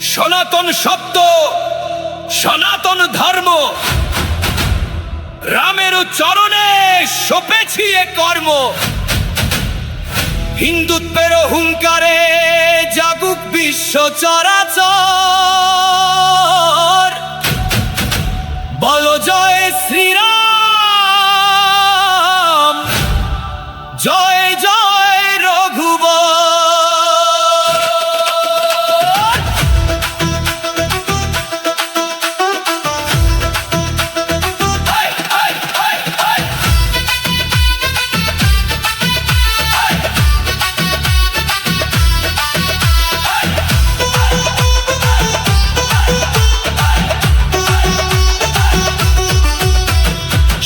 সনাতন শব্দ, সনাতন ধর্ম, রামের চরণে সপেছি এ কর্ম। হিন্দুত্বের হুঙ্কারে জাগুক বিশ্ব চরাচর, বল জয় শ্রীরাম, জয় জয় রঘুবর।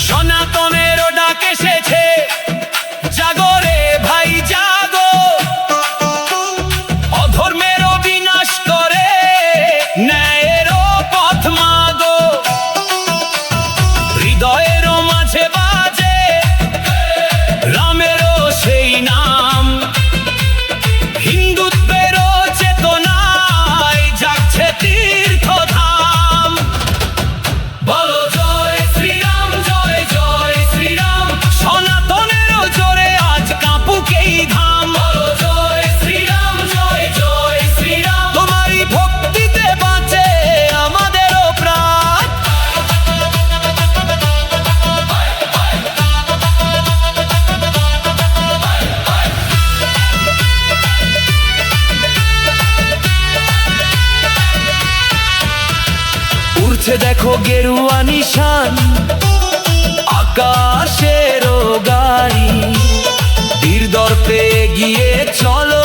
সনাতনেরও ডাক এসেছে, জাগরে ভাই জাগো, অধর্মেরও বিনাশ করে ন্যায়েরও পথ মাগো। হৃদয়েরও মাঝে বাজে রামেরও সেই নাম, হিন্দুত্বেরও চেতনায় জাগছে তীর্থধাম। বলো জয় শ্রীরাম, জয় জয় শ্রীরাম, সনাতনেরও জোরে আজ কাঁপুক এই ধাম। বলো জয় শ্রীরাম, জয় জয় শ্রীরাম, তোমারই ভক্তিতে বাঁচে আমাদেরও প্রাণ। উড়ছে দেখো গেরুয়া নিশান, আকাশেরও গাড়ি, বীর দর্পে এগিয়ে চলো,